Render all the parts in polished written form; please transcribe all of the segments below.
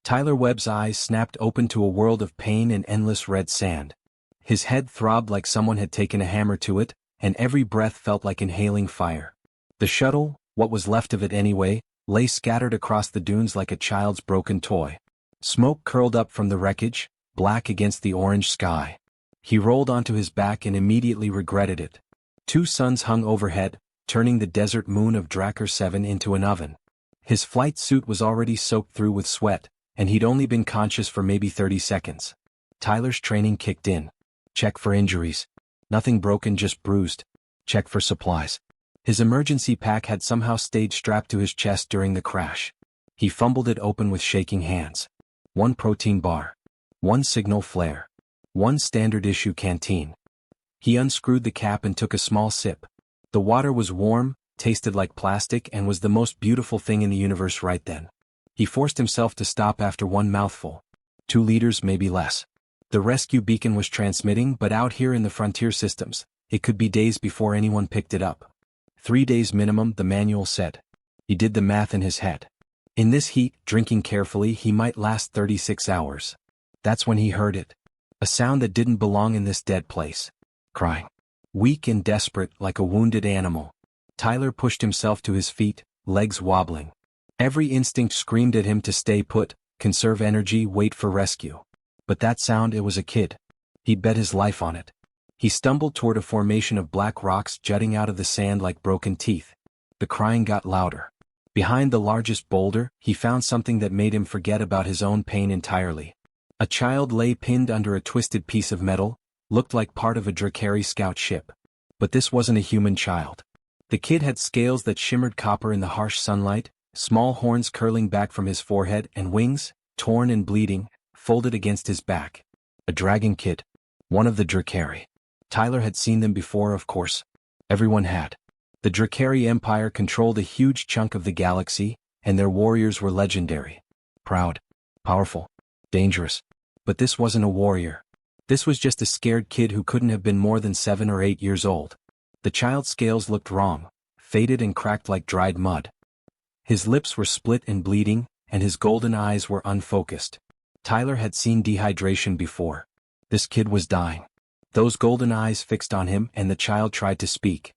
Tyler Webb's eyes snapped open to a world of pain and endless red sand. His head throbbed like someone had taken a hammer to it, and every breath felt like inhaling fire. The shuttle, what was left of it anyway, lay scattered across the dunes like a child's broken toy. Smoke curled up from the wreckage, black against the orange sky. He rolled onto his back and immediately regretted it. 2 suns hung overhead, turning the desert moon of Drakkar 7 into an oven. His flight suit was already soaked through with sweat, and he'd only been conscious for maybe 30 seconds. Tyler's training kicked in. Check for injuries. Nothing broken, just bruised. Check for supplies. His emergency pack had somehow stayed strapped to his chest during the crash. He fumbled it open with shaking hands. 1 protein bar. 1 signal flare. 1 standard issue canteen. He unscrewed the cap and took a small sip. The water was warm, tasted like plastic, and was the most beautiful thing in the universe right then. He forced himself to stop after 1 mouthful. 2 liters, maybe less. The rescue beacon was transmitting, but out here in the frontier systems, it could be days before anyone picked it up. 3 days minimum, the manual said. He did the math in his head. In this heat, drinking carefully, he might last 36 hours. That's when he heard it. A sound that didn't belong in this dead place. Crying. Weak and desperate, like a wounded animal. Tyler pushed himself to his feet, legs wobbling. Every instinct screamed at him to stay put, conserve energy, wait for rescue. But that sound, it was a kid. He'd bet his life on it. He stumbled toward a formation of black rocks jutting out of the sand like broken teeth. The crying got louder. Behind the largest boulder, he found something that made him forget about his own pain entirely. A child lay pinned under a twisted piece of metal, looked like part of a Drakkari scout ship. But this wasn't a human child. The kid had scales that shimmered copper in the harsh sunlight, small horns curling back from his forehead, and wings, torn and bleeding, folded against his back. A dragon kid. One of the Drakkari. Tyler had seen them before, of course. Everyone had. The Drakkari Empire controlled a huge chunk of the galaxy, and their warriors were legendary. Proud. Powerful. Dangerous. But this wasn't a warrior. This was just a scared kid who couldn't have been more than 7 or 8 years old. The child's scales looked wrong, faded and cracked like dried mud. His lips were split and bleeding, and his golden eyes were unfocused. Tyler had seen dehydration before. This kid was dying. Those golden eyes fixed on him, and the child tried to speak.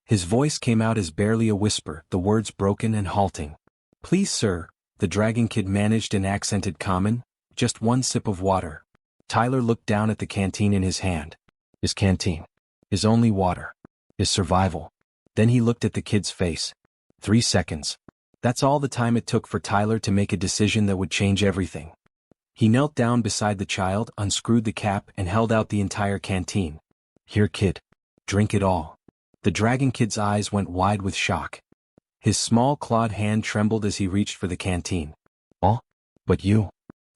His voice came out as barely a whisper, the words broken and halting. "Please, sir," the dragon kid managed in accented common, "just 1 sip of water." Tyler looked down at the canteen in his hand. His canteen. His only water. His survival. Then he looked at the kid's face. 3 seconds. That's all the time it took for Tyler to make a decision that would change everything. He knelt down beside the child, unscrewed the cap, and held out the entire canteen. "Here, kid. Drink it all." The dragon kid's eyes went wide with shock. His small clawed hand trembled as he reached for the canteen. "All? But you?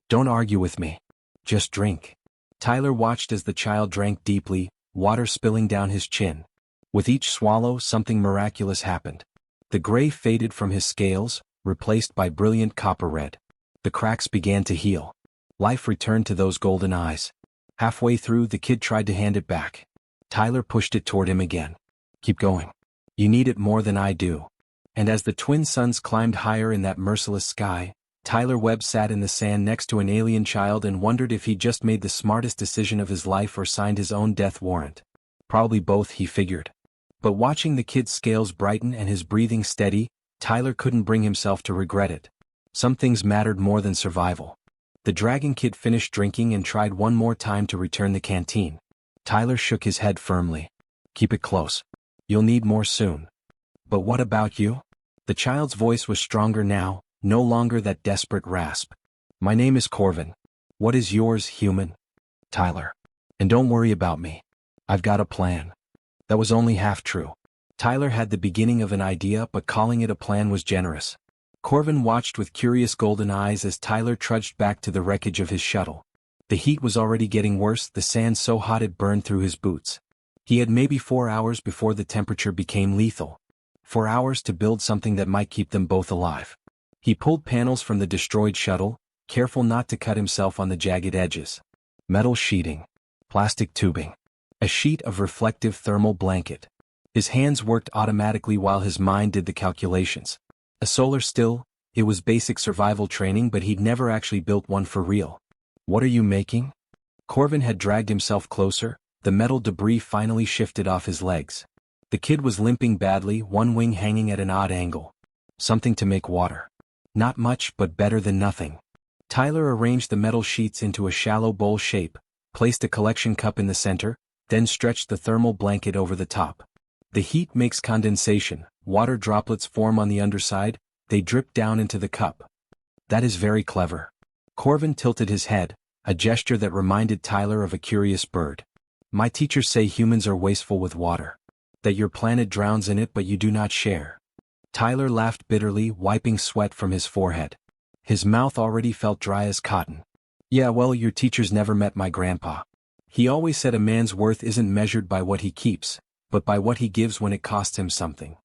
Don't argue with me. Just drink." Tyler watched as the child drank deeply, water spilling down his chin. With each swallow, something miraculous happened. The gray faded from his scales, replaced by brilliant copper red. The cracks began to heal. Life returned to those golden eyes. Halfway through, the kid tried to hand it back. Tyler pushed it toward him again. "Keep going. You need it more than I do." And as the twin suns climbed higher in that merciless sky, Tyler Webb sat in the sand next to an alien child and wondered if he'd just made the smartest decision of his life or signed his own death warrant. Probably both, he figured. But watching the kid's scales brighten and his breathing steady, Tyler couldn't bring himself to regret it. Some things mattered more than survival. The dragon kid finished drinking and tried one more time to return the canteen. Tyler shook his head firmly. "Keep it close. You'll need more soon." "But what about you?" The child's voice was stronger now, no longer that desperate rasp. "My name is Corvin. What is yours, human?" "Tyler. And don't worry about me. I've got a plan." That was only half true. Tyler had the beginning of an idea, but calling it a plan was generous. Corvin watched with curious golden eyes as Tyler trudged back to the wreckage of his shuttle. The heat was already getting worse, the sand so hot it burned through his boots. He had maybe 4 hours before the temperature became lethal. 4 hours to build something that might keep them both alive. He pulled panels from the destroyed shuttle, careful not to cut himself on the jagged edges. Metal sheeting. Plastic tubing. A sheet of reflective thermal blanket. His hands worked automatically while his mind did the calculations. A solar still, It was basic survival training, but he'd never actually built one for real. What are you making? Corvin had dragged himself closer, the metal debris finally shifted off his legs. The kid was limping badly, one wing hanging at an odd angle. Something to make water. Not much, but better than nothing. Tyler arranged the metal sheets into a shallow bowl shape, placed a collection cup in the center, then stretched the thermal blanket over the top. The heat makes condensation, water droplets form on the underside, they drip down into the cup. That is very clever. Corvin tilted his head, a gesture that reminded Tyler of a curious bird. My teachers say humans are wasteful with water. That your planet drowns in it but you do not share. Tyler laughed bitterly, wiping sweat from his forehead. His mouth already felt dry as cotton. Yeah, well, your teachers never met my grandpa. He always said a man's worth isn't measured by what he keeps, but by what he gives when it costs him something.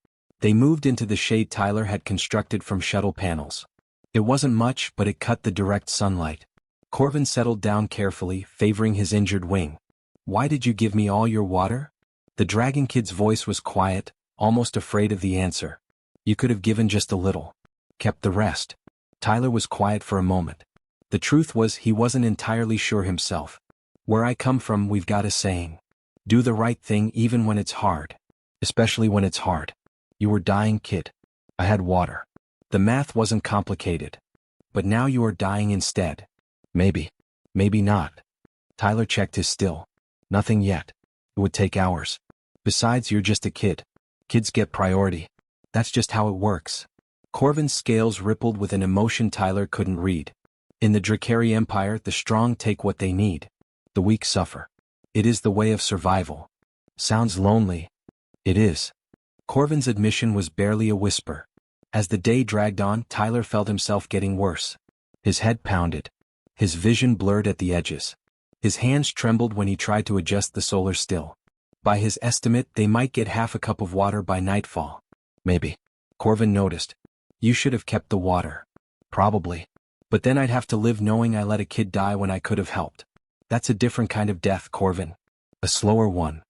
They moved into the shade Tyler had constructed from shuttle panels. It wasn't much, but it cut the direct sunlight. Corvin settled down carefully, favoring his injured wing. Why did you give me all your water? The dragon kid's voice was quiet, almost afraid of the answer. You could have given just a little. Kept the rest. Tyler was quiet for a moment. The truth was he wasn't entirely sure himself. Where I come from, we've got a saying. Do the right thing even when it's hard. Especially when it's hard. You were dying, kid. I had water. The math wasn't complicated. But now you are dying instead. Maybe. Maybe not. Tyler checked his still. Nothing yet. It would take hours. Besides, you're just a kid. Kids get priority. That's just how it works. Corvin's scales rippled with an emotion Tyler couldn't read. In the Drakari Empire, the strong take what they need. The weak suffer. It is the way of survival. Sounds lonely. It is. Corvin's admission was barely a whisper. As the day dragged on, Tyler felt himself getting worse. His head pounded. His vision blurred at the edges. His hands trembled when he tried to adjust the solar still. By his estimate, they might get half a cup of water by nightfall. Maybe. Corvin noticed. You should have kept the water. Probably. But then I'd have to live knowing I let a kid die when I could have helped. That's a different kind of death, Corvin. A slower one.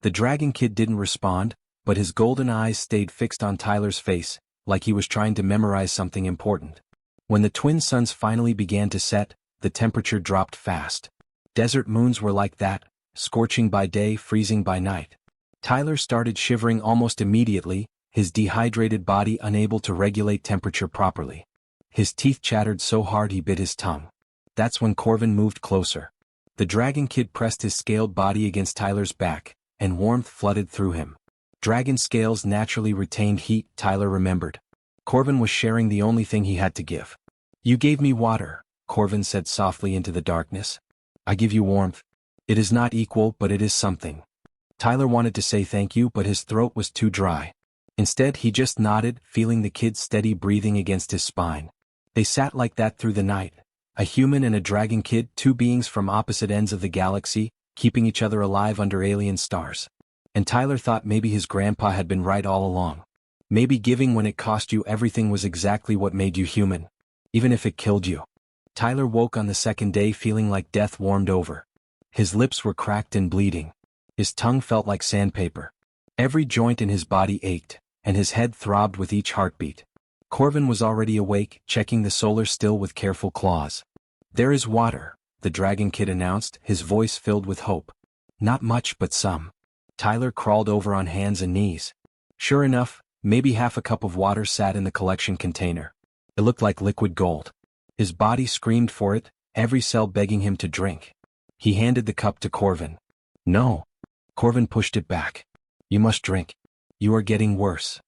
The dragon kid didn't respond, but his golden eyes stayed fixed on Tyler's face, like he was trying to memorize something important. When the twin suns finally began to set, the temperature dropped fast. Desert moons were like that, scorching by day, freezing by night. Tyler started shivering almost immediately, his dehydrated body unable to regulate temperature properly. His teeth chattered so hard he bit his tongue. That's when Corvin moved closer. The dragon kid pressed his scaled body against Tyler's back, and warmth flooded through him. Dragon scales naturally retained heat, Tyler remembered. Corvin was sharing the only thing he had to give. You gave me water, Corvin said softly into the darkness. I give you warmth. It is not equal, but it is something. Tyler wanted to say thank you, but his throat was too dry. Instead, he just nodded, feeling the kid's steady breathing against his spine. They sat like that through the night. A human and a dragon kid, two beings from opposite ends of the galaxy, keeping each other alive under alien stars. And Tyler thought maybe his grandpa had been right all along. Maybe giving when it cost you everything was exactly what made you human. Even if it killed you. Tyler woke on the second day feeling like death warmed over. His lips were cracked and bleeding. His tongue felt like sandpaper. Every joint in his body ached, and his head throbbed with each heartbeat. Corvin was already awake, checking the solar still with careful claws. There is water, the dragon kid announced, his voice filled with hope. Not much, but some. Tyler crawled over on hands and knees. Sure enough, maybe half a cup of water sat in the collection container. It looked like liquid gold. His body screamed for it, every cell begging him to drink. He handed the cup to Corvin. No. Corvin pushed it back. You must drink. You are getting worse.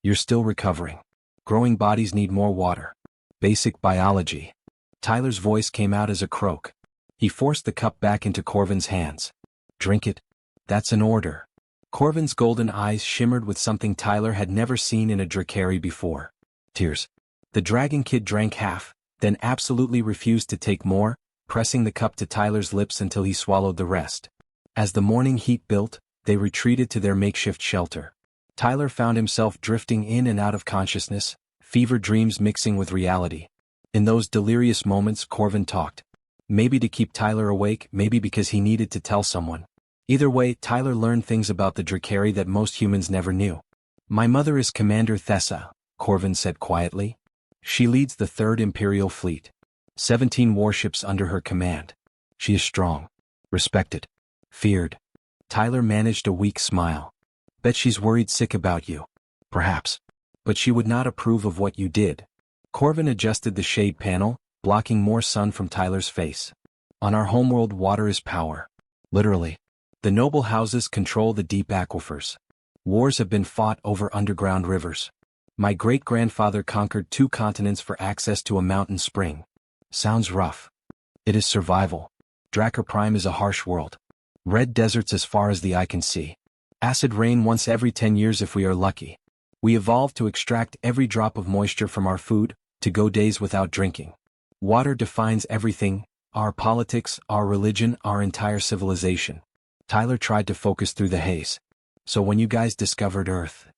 You're still recovering. Growing bodies need more water. Basic biology. Tyler's voice came out as a croak. He forced the cup back into Corvin's hands. Drink it. That's an order. Corvin's golden eyes shimmered with something Tyler had never seen in a Drakari before. Tears. The dragon kid drank half, then absolutely refused to take more, pressing the cup to Tyler's lips until he swallowed the rest. As the morning heat built, they retreated to their makeshift shelter. Tyler found himself drifting in and out of consciousness, fever dreams mixing with reality. In those delirious moments, Corvin talked. Maybe to keep Tyler awake, maybe because he needed to tell someone. Either way, Tyler learned things about the Drakari that most humans never knew. My mother is Commander Thessa, Corvin said quietly. She leads the 3rd Imperial Fleet. 17 warships under her command. She is strong, respected, feared. Tyler managed a weak smile. Bet she's worried sick about you. Perhaps. But she would not approve of what you did. Corvin adjusted the shade panel, blocking more sun from Tyler's face. On our homeworld, water is power. Literally. The noble houses control the deep aquifers. Wars have been fought over underground rivers. My great-grandfather conquered 2 continents for access to a mountain spring. Sounds rough. It is survival. Drakkar Prime is a harsh world. Red deserts as far as the eye can see. Acid rain once every 10 years if we are lucky. We evolved to extract every drop of moisture from our food, to go days without drinking. Water defines everything, our politics, our religion, our entire civilization. Tyler tried to focus through the haze. So when you guys discovered Earth,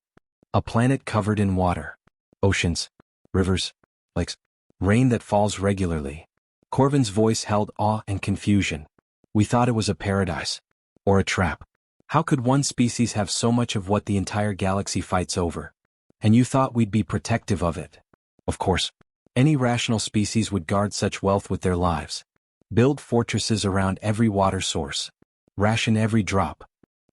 a planet covered in water, oceans, rivers, lakes, rain that falls regularly. Corvin's voice held awe and confusion. We thought it was a paradise. Or a trap. How could one species have so much of what the entire galaxy fights over? And you thought we'd be protective of it? Of course. Any rational species would guard such wealth with their lives. Build fortresses around every water source. Ration every drop.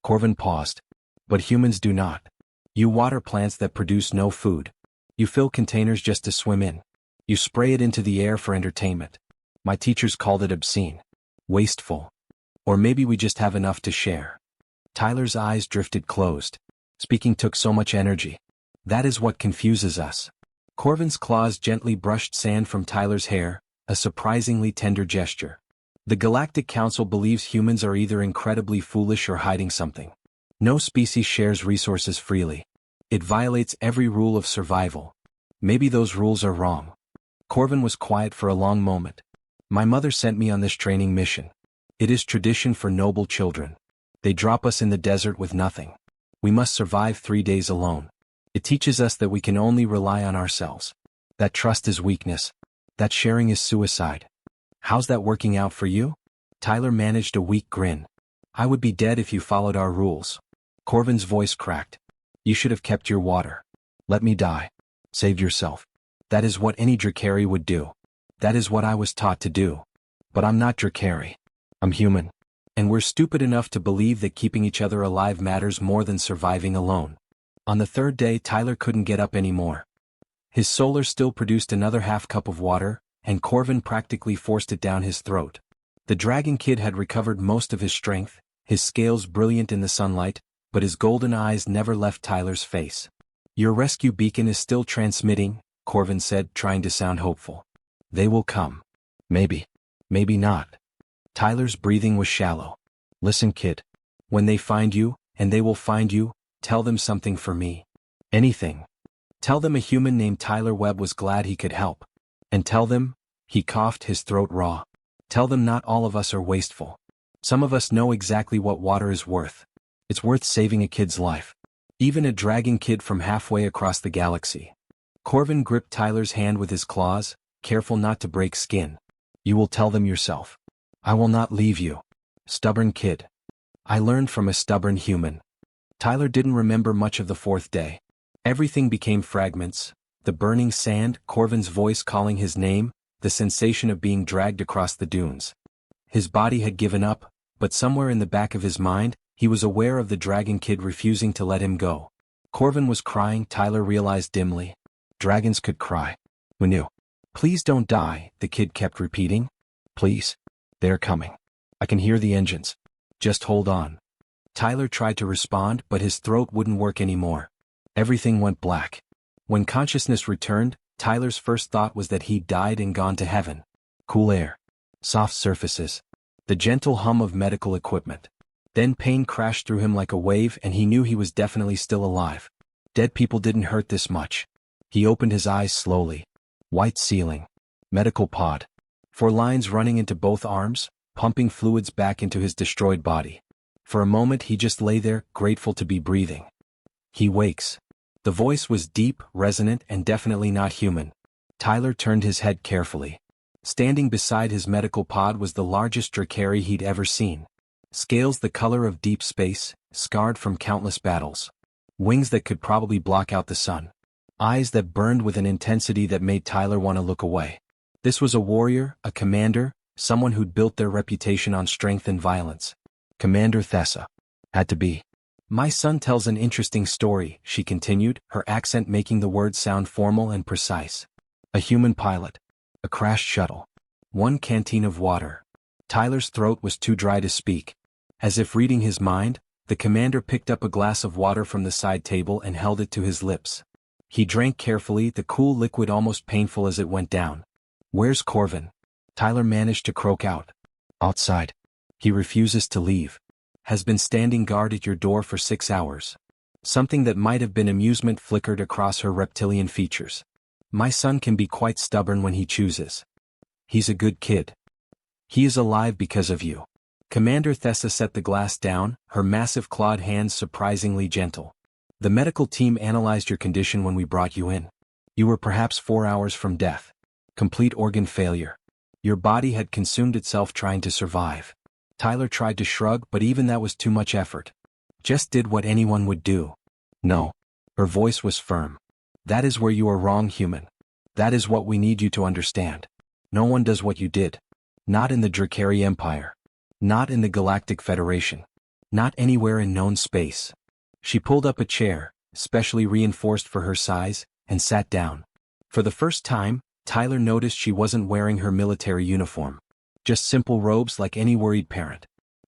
Corvin paused. But humans do not. You water plants that produce no food. You fill containers just to swim in. You spray it into the air for entertainment. My teachers called it obscene. Wasteful. Or maybe we just have enough to share. Tyler's eyes drifted closed. Speaking took so much energy. That is what confuses us. Corvin's claws gently brushed sand from Tyler's hair, a surprisingly tender gesture. The Galactic Council believes humans are either incredibly foolish or hiding something. No species shares resources freely. It violates every rule of survival. Maybe those rules are wrong. Corvin was quiet for a long moment. My mother sent me on this training mission. It is tradition for noble children. They drop us in the desert with nothing. We must survive 3 days alone. It teaches us that we can only rely on ourselves. That trust is weakness. That sharing is suicide. How's that working out for you? Tyler managed a weak grin. I would be dead if you followed our rules. Corvin's voice cracked. You should have kept your water. Let me die. Save yourself. That is what any Drakkari would do. That is what I was taught to do. But I'm not Drakkari. I'm human. And we're stupid enough to believe that keeping each other alive matters more than surviving alone. On the 3rd day, Tyler couldn't get up anymore. His solar still produced another half cup of water, and Corvin practically forced it down his throat. The dragon kid had recovered most of his strength, his scales brilliant in the sunlight, but his golden eyes never left Tyler's face. Your rescue beacon is still transmitting, Corvin said, trying to sound hopeful. They will come. Maybe. Maybe not. Tyler's breathing was shallow. Listen, kid. When they find you, and they will find you, tell them something for me. Anything. Tell them a human named Tyler Webb was glad he could help. And tell them, he coughed, his throat raw. Tell them not all of us are wasteful. Some of us know exactly what water is worth. It's worth saving a kid's life. Even a dragon kid from halfway across the galaxy. Corvin gripped Tyler's hand with his claws, careful not to break skin. You will tell them yourself. I will not leave you. Stubborn kid. I learned from a stubborn human. Tyler didn't remember much of the 4th day. Everything became fragments. The burning sand, Corvin's voice calling his name, the sensation of being dragged across the dunes. His body had given up, but somewhere in the back of his mind, he was aware of the dragon kid refusing to let him go. Corvin was crying, Tyler realized dimly. Dragons could cry. Who knew? Please don't die, the kid kept repeating. Please. They're coming. I can hear the engines. Just hold on. Tyler tried to respond, but his throat wouldn't work anymore. Everything went black. When consciousness returned, Tyler's first thought was that he'd died and gone to heaven. Cool air. Soft surfaces. The gentle hum of medical equipment. Then pain crashed through him like a wave and he knew he was definitely still alive. Dead people didn't hurt this much. He opened his eyes slowly. White ceiling. Medical pod. 4 lines running into both arms, pumping fluids back into his destroyed body. For a moment he just lay there, grateful to be breathing. He wakes. The voice was deep, resonant, and definitely not human. Tyler turned his head carefully. Standing beside his medical pod was the largest Drakkari he'd ever seen. Scales the color of deep space, scarred from countless battles. Wings that could probably block out the sun. eyes that burned with an intensity that made Tyler want to look away. This was a warrior, a commander, someone who'd built their reputation on strength and violence. Commander Thessa. Had to be. My son tells an interesting story, she continued, her accent making the words sound formal and precise. A human pilot. A crashed shuttle. One canteen of water. Tyler's throat was too dry to speak. As if reading his mind, the commander picked up a glass of water from the side table and held it to his lips. He drank carefully, the cool liquid almost painful as it went down. Where's Corvin? Tyler managed to croak out. Outside. He refuses to leave. Has been standing guard at your door for 6 hours. Something that might have been amusement flickered across her reptilian features. My son can be quite stubborn when he chooses. He's a good kid. He is alive because of you. Commander Thessa set the glass down, her massive clawed hands surprisingly gentle. The medical team analyzed your condition when we brought you in. You were perhaps 4 hours from death. Complete organ failure. Your body had consumed itself trying to survive. Tyler tried to shrug, but even that was too much effort. Just did what anyone would do. No. Her voice was firm. That is where you are wrong, human. That is what we need you to understand. No one does what you did. Not in the Drakari Empire. Not in the Galactic Federation. Not anywhere in known space. She pulled up a chair, specially reinforced for her size, and sat down. For the first time, Tyler noticed she wasn't wearing her military uniform. Just simple robes like any worried parent.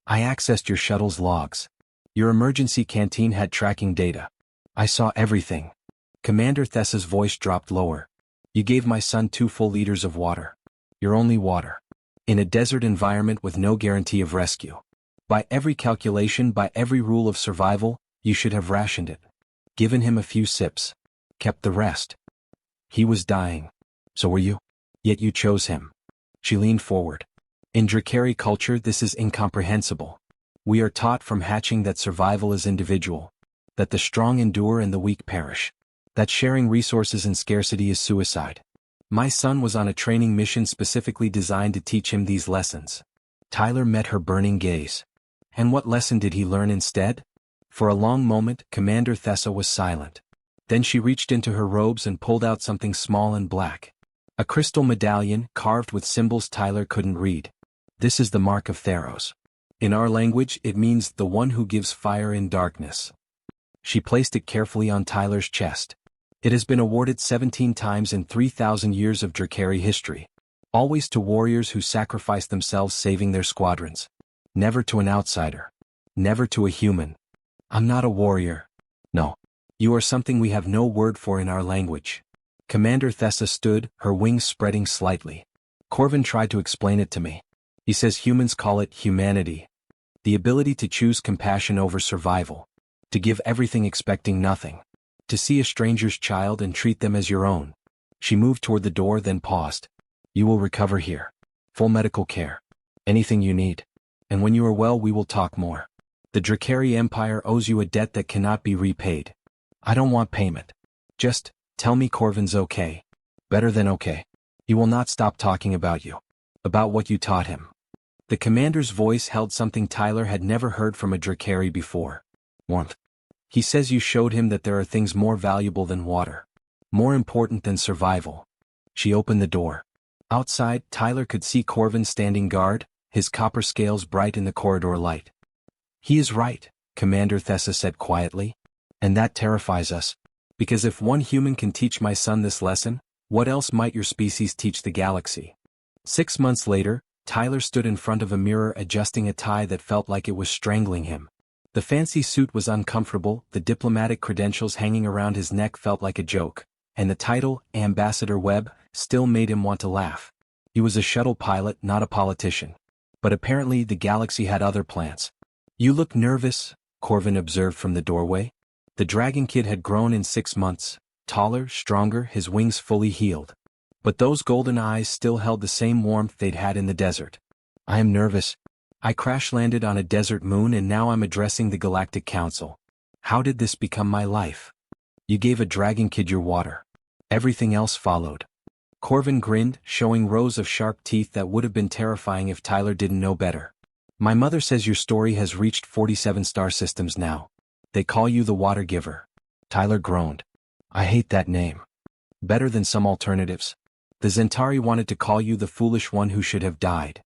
I accessed your shuttle's logs. Your emergency canteen had tracking data. I saw everything. Commander Thessa's voice dropped lower. You gave my son 2 full liters of water. Your only water. In a desert environment with no guarantee of rescue. By every calculation, by every rule of survival, you should have rationed it. Given him a few sips. Kept the rest. He was dying. So were you. Yet you chose him. She leaned forward. In Drakari culture, this is incomprehensible. We are taught from hatching that survival is individual. That the strong endure and the weak perish. That sharing resources in scarcity is suicide. My son was on a training mission specifically designed to teach him these lessons. Tyler met her burning gaze. And what lesson did he learn instead? For a long moment, Commander Thessa was silent. Then she reached into her robes and pulled out something small and black. A crystal medallion carved with symbols Tyler couldn't read. This is the mark of Theros. In our language, it means the one who gives fire in darkness. She placed it carefully on Tyler's chest. It has been awarded 17 times in 3,000 years of Drakari history. Always to warriors who sacrifice themselves saving their squadrons. Never to an outsider. Never to a human. I'm not a warrior. No. You are something we have no word for in our language. Commander Thessa stood, her wings spreading slightly. Corvin tried to explain it to me. He says humans call it humanity. The ability to choose compassion over survival. To give everything expecting nothing. To see a stranger's child and treat them as your own. She moved toward the door then paused. You will recover here. Full medical care. Anything you need. And when you are well we will talk more. The Drakari Empire owes you a debt that cannot be repaid. I don't want payment. Just, tell me Corvin's okay. Better than okay. He will not stop talking about you. About what you taught him. The commander's voice held something Tyler had never heard from a Drakari before. Warmth. He says you showed him that there are things more valuable than water. More important than survival. She opened the door. Outside, Tyler could see Corvin standing guard, his copper scales bright in the corridor light. He is right, Commander Thessa said quietly. And that terrifies us. Because if one human can teach my son this lesson, what else might your species teach the galaxy? 6 months later, Tyler stood in front of a mirror adjusting a tie that felt like it was strangling him. The fancy suit was uncomfortable, the diplomatic credentials hanging around his neck felt like a joke, and the title, Ambassador Webb, still made him want to laugh. He was a shuttle pilot, not a politician. But apparently the galaxy had other plans. You look nervous, Corvin observed from the doorway. The dragon kid had grown in 6 months, taller, stronger, his wings fully healed. But those golden eyes still held the same warmth they'd had in the desert. I am nervous. I crash-landed on a desert moon and now I'm addressing the Galactic Council. How did this become my life? You gave a dragon kid your water. Everything else followed. Corvin grinned, showing rows of sharp teeth that would have been terrifying if Tyler didn't know better. My mother says your story has reached 47 star systems now. They call you the water giver. Tyler groaned. I hate that name. Better than some alternatives. The Zentari wanted to call you the foolish one who should have died.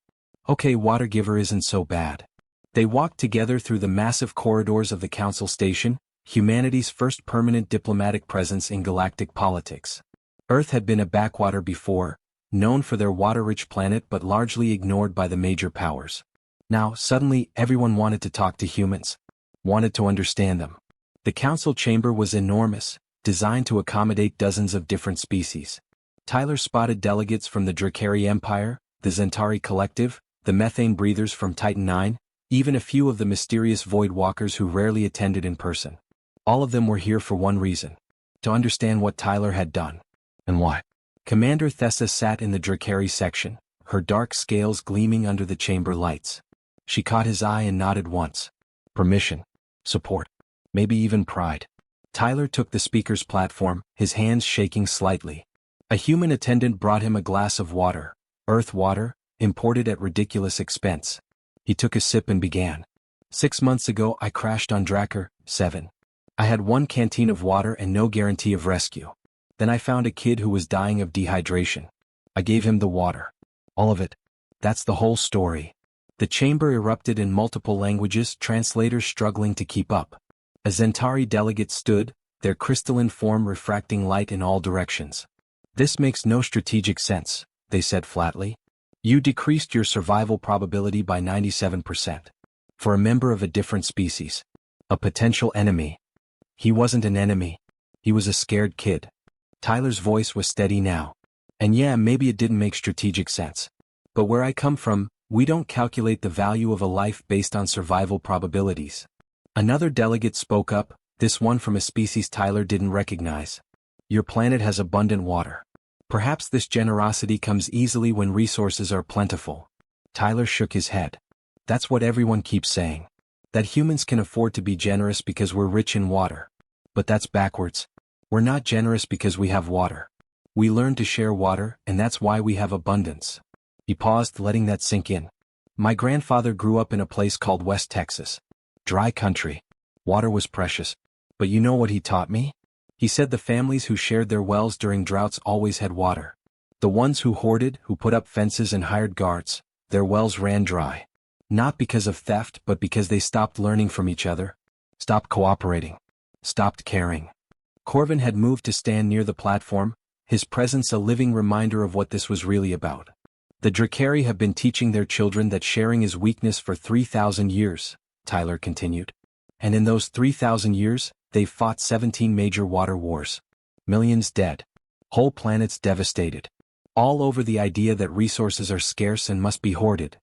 Okay, water giver isn't so bad. They walked together through the massive corridors of the Council Station, humanity's first permanent diplomatic presence in galactic politics. Earth had been a backwater before, known for their water-rich planet but largely ignored by the major powers. Now, suddenly, everyone wanted to talk to humans. Wanted to understand them. The council chamber was enormous, designed to accommodate dozens of different species. Tyler spotted delegates from the Drakari Empire, the Zentari Collective, the methane breathers from Titan 9, even a few of the mysterious Void Walkers who rarely attended in person. All of them were here for one reason: to understand what Tyler had done. And why. Commander Thessa sat in the Drakari section, her dark scales gleaming under the chamber lights. She caught his eye and nodded once. Permission. Support. Maybe even pride. Tyler took the speaker's platform, his hands shaking slightly. A human attendant brought him a glass of water, earth water, imported at ridiculous expense. He took a sip and began. 6 months ago I crashed on Drakkar 7. I had 1 canteen of water and no guarantee of rescue. Then I found a kid who was dying of dehydration. I gave him the water. All of it. That's the whole story. The chamber erupted in multiple languages, translators struggling to keep up. A Zentari delegate stood, their crystalline form refracting light in all directions. This makes no strategic sense, they said flatly. You decreased your survival probability by 97%. For a member of a different species. A potential enemy. He wasn't an enemy. He was a scared kid. Tyler's voice was steady now. And yeah, maybe it didn't make strategic sense. But where I come from, we don't calculate the value of a life based on survival probabilities. Another delegate spoke up, this one from a species Tyler didn't recognize. Your planet has abundant water. Perhaps this generosity comes easily when resources are plentiful. Tyler shook his head. That's what everyone keeps saying. That humans can afford to be generous because we're rich in water. But that's backwards. We're not generous because we have water. We learn to share water, and that's why we have abundance. He paused, letting that sink in. My grandfather grew up in a place called West Texas. Dry country. Water was precious. But you know what he taught me? He said the families who shared their wells during droughts always had water. The ones who hoarded, who put up fences and hired guards, their wells ran dry. Not because of theft, but because they stopped learning from each other. Stopped cooperating. Stopped caring. Corvin had moved to stand near the platform, his presence a living reminder of what this was really about. The Drakari have been teaching their children that sharing is weakness for 3,000 years, Tyler continued. And in those 3,000 years, they've fought 17 major water wars. Millions dead. Whole planets devastated. All over the idea that resources are scarce and must be hoarded.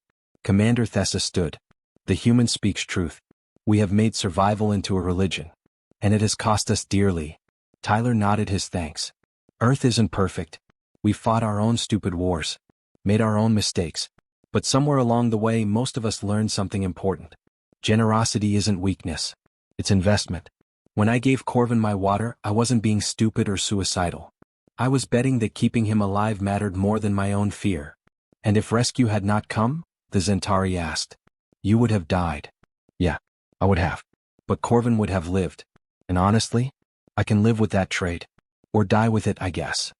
Commander Thessa stood. The human speaks truth. We have made survival into a religion. And it has cost us dearly. Tyler nodded his thanks. Earth isn't perfect. We fought our own stupid wars. Made our own mistakes. But somewhere along the way most of us learned something important. Generosity isn't weakness. It's investment. When I gave Corvin my water, I wasn't being stupid or suicidal. I was betting that keeping him alive mattered more than my own fear. And if rescue had not come, the Zentari asked, you would have died. Yeah, I would have. But Corvin would have lived. And honestly, I can live with that trade. Or die with it, I guess.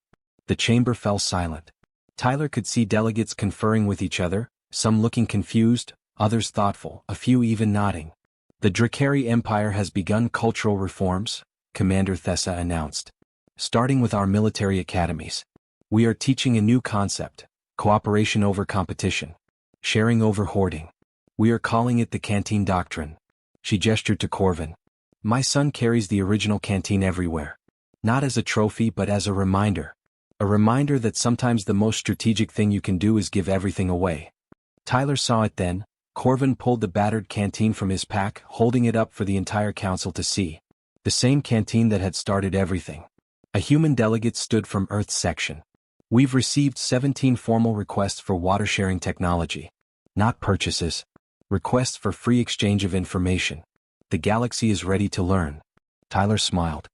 The chamber fell silent. Tyler could see delegates conferring with each other, some looking confused, others thoughtful, a few even nodding. The Drakari Empire has begun cultural reforms, Commander Thessa announced. Starting with our military academies. We are teaching a new concept, cooperation over competition. Sharing over hoarding. We are calling it the Canteen Doctrine. She gestured to Corvin. My son carries the original canteen everywhere. Not as a trophy but as a reminder. A reminder that sometimes the most strategic thing you can do is give everything away. Tyler saw it then. Corvin pulled the battered canteen from his pack, holding it up for the entire council to see. The same canteen that had started everything. A human delegate stood from Earth's section. We've received 17 formal requests for water-sharing technology. Not purchases. Requests for free exchange of information. The galaxy is ready to learn. Tyler smiled.